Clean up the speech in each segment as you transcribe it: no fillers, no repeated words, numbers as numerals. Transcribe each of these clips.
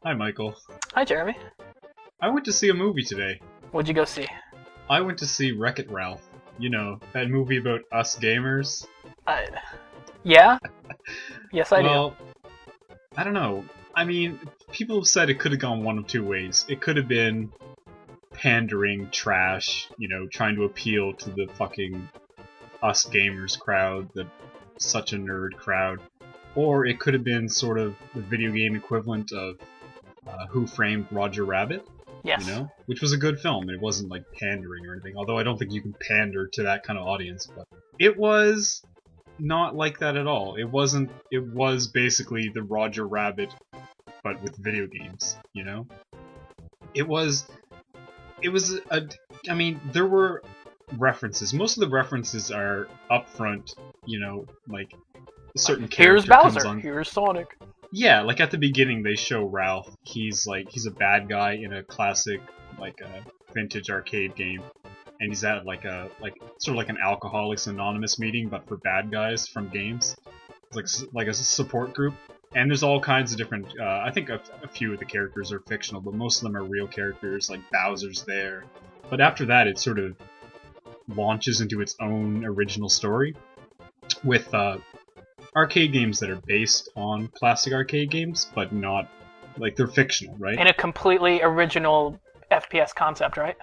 Hi, Michael. Hi, Jeremy. I went to see a movie today. What'd you go see? I went to see Wreck-It Ralph. You know, that movie about us gamers. Uh, yeah? Yes, I Well, I don't know. I mean, people have said it could have gone one of two ways. It could have been pandering trash, trying to appeal to the fucking us gamers crowd, the such a nerd crowd. Or it could have been sort of the video game equivalent of Who Framed Roger Rabbit. Yes. Which was a good film. It wasn't like pandering or anything, although I don't think you can pander to that kind of audience, but it was not like that at all. It was basically the Roger Rabbit, but with video games, It was, I mean, there were references. Most of the references are upfront, like a certain character Here's Bowser, comes on. here's Sonic. Yeah, like at the beginning they show Ralph. He's a bad guy in a classic vintage arcade game, and he's at sort of like an Alcoholics Anonymous meeting, but for bad guys from games. It's like a support group, and there's all kinds of different. I think a few of the characters are fictional, but most of them are real characters. Like Bowser's there, but after that it sort of launches into its own original story with arcade games that are based on classic arcade games, but not, like, they're fictional, right? In a completely original FPS concept, right?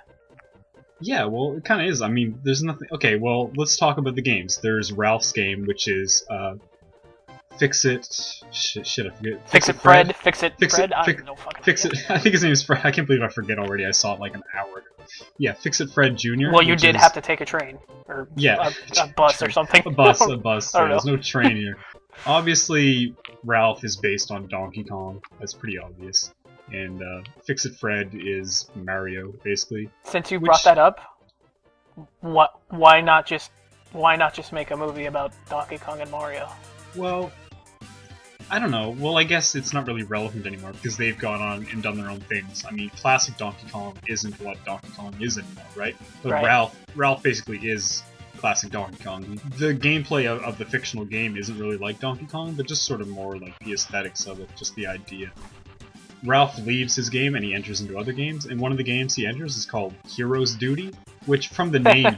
Yeah, well, it kind of is. I mean, there's nothing... Okay, well, let's talk about the games. There's Ralph's game, which is, Fix-It... Shit, I forget. Fix-It Fred? Fix-It Fred? I don't know fucking Fix-It... I think his name is Fred. I can't believe I forget already. I saw it like an hour ago. Yeah, Fix-It Fred Jr. Well, you did have to take a train. Or yeah, a bus or something. A bus. There's no know. train here. Obviously, Ralph is based on Donkey Kong. That's pretty obvious. And Fix-It Fred is Mario, basically. Since you brought that up, why not just make a movie about Donkey Kong and Mario? Well, I don't know. Well, I guess it's not really relevant anymore because they've gone on and done their own things. I mean, classic Donkey Kong isn't what Donkey Kong is anymore, right? But right. Ralph basically is classic Donkey Kong. The gameplay of the fictional game isn't really like Donkey Kong, but just sort of more like the aesthetics of it, just the idea. Ralph leaves his game and he enters into other games, and one of the games he enters is called Hero's Duty, which from the name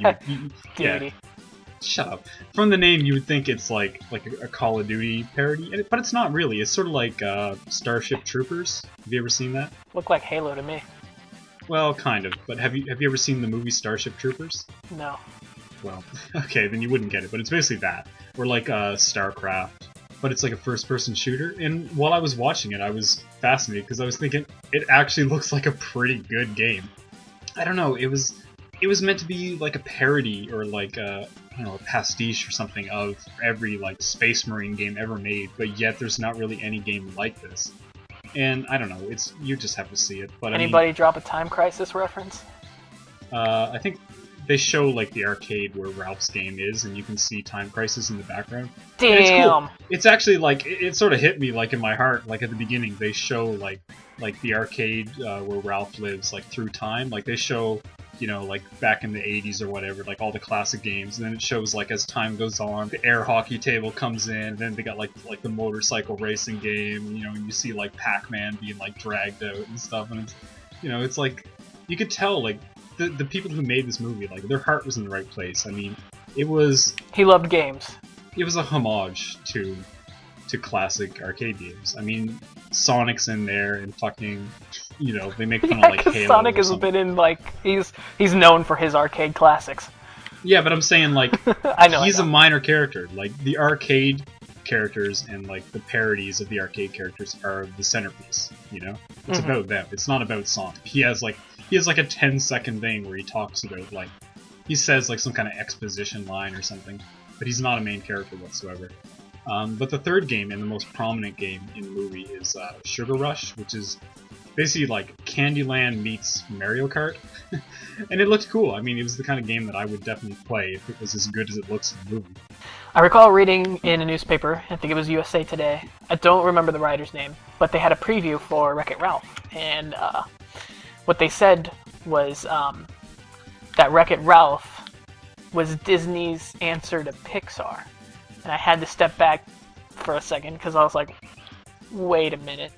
Duty. Shut up. From the name, you would think it's like a Call of Duty parody, but it's not really. It's sort of like Starship Troopers. Have you ever seen that? Looked like Halo to me. Well, kind of. But have you ever seen the movie Starship Troopers? No. Well, okay, then you wouldn't get it. But it's basically that, or like StarCraft. But it's like a first-person shooter. And while I was watching it, I was fascinated because I was thinking it actually looks like a pretty good game. I don't know. It was meant to be like a parody or like a pastiche or something of every like Space Marine game ever made, but yet there's not really any game like this. And I don't know, you just have to see it. But anybody drop a Time Crisis reference? I think they show like the arcade where Ralph's game is, and you can see Time Crisis in the background. Damn! It's cool. It's actually like it sort of hit me like in my heart. Like at the beginning, they show like the arcade where Ralph lives, like through time. Like they show, like back in the 80s or whatever, like all the classic games, and then it shows like as time goes on, the air hockey table comes in, and then they got like the motorcycle racing game, and you see like Pac-Man being like dragged out and stuff, and it's, it's like you could tell like the people who made this movie, like their heart was in the right place. I mean, he loved games. It was a homage to classic arcade games. I mean, Sonic's in there, and fucking, they make fun of like Halo. Sonic has been in like he's known for his arcade classics. Yeah, but I'm saying like I know a minor character. Like the arcade characters and like the parodies of the arcade characters are the centerpiece. It's about them. It's not about Sonic. He has like a 10-second thing where he talks about like he says like some kind of exposition line or something, but he's not a main character whatsoever. But the third game and the most prominent game in the movie is Sugar Rush, which is basically like Candyland meets Mario Kart. And it looked cool. I mean, it was the kind of game that I would definitely play if it was as good as it looks in the movie. I recall reading in a newspaper, I think it was USA Today, I don't remember the writer's name, but they had a preview for Wreck-It Ralph, and what they said was that Wreck-It Ralph was Disney's answer to Pixar. And I had to step back for a second because I was like, wait a minute.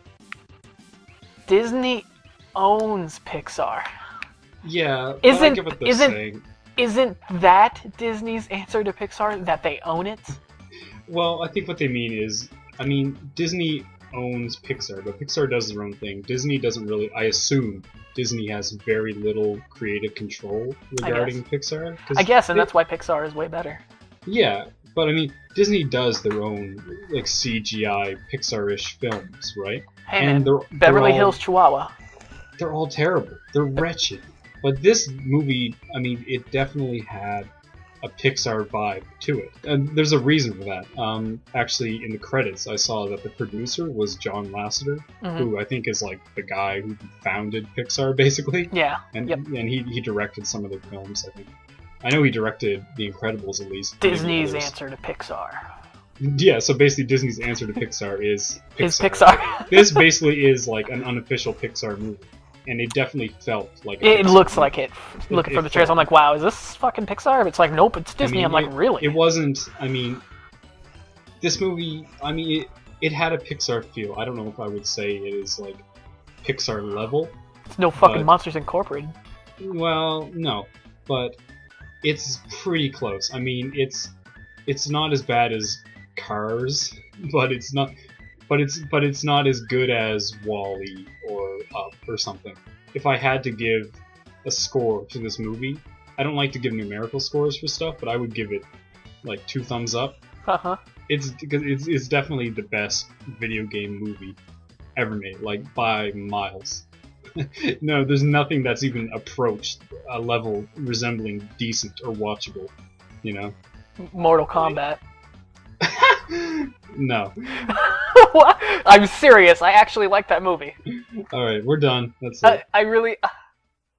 Disney owns Pixar. Yeah, but I get what they're saying. Isn't that Disney's answer to Pixar, that they own it? Well, I think what they mean is, I mean, Disney owns Pixar, but Pixar does their own thing. Disney doesn't really, I assume, Disney has very little creative control regarding Pixar. I guess, and that's why Pixar is way better. Yeah, but I mean, Disney does their own, like, CGI, Pixar-ish films, right? Hey and man, Beverly Hills Chihuahua. They're all terrible. They're wretched. But this movie, I mean, it definitely had a Pixar vibe to it. And there's a reason for that. Actually, in the credits, I saw that the producer was John Lasseter, who I think is like the guy who founded Pixar, basically. Yeah. And he directed some of their films, I think. I know he directed The Incredibles, at least. Disney's answer to Pixar. Yeah, so basically Disney's answer to Pixar is Pixar. Is Pixar. This basically is like an unofficial Pixar movie. And it definitely felt like a It Pixar looks movie. like it. Looking for the trailers, I'm like, wow, is this fucking Pixar? It's like, nope, it's Disney. I mean, I'm like, really? It wasn't, I mean, this movie, I mean, it had a Pixar feel. I don't know if I would say it is like Pixar level. It's no fucking Monsters Incorporated. Well, no, but it's pretty close. I mean, it's not as bad as Cars, but it's not as good as WALL-E or Up or something. If I had to give a score to this movie, I don't like to give numerical scores for stuff, but I would give it like 2 thumbs up. It's definitely the best video game movie ever made, like by miles. No, there's nothing that's even approached a level resembling decent or watchable, you know? Mortal Kombat. No. I'm serious. I actually like that movie. Alright, we're done. That's it. I really...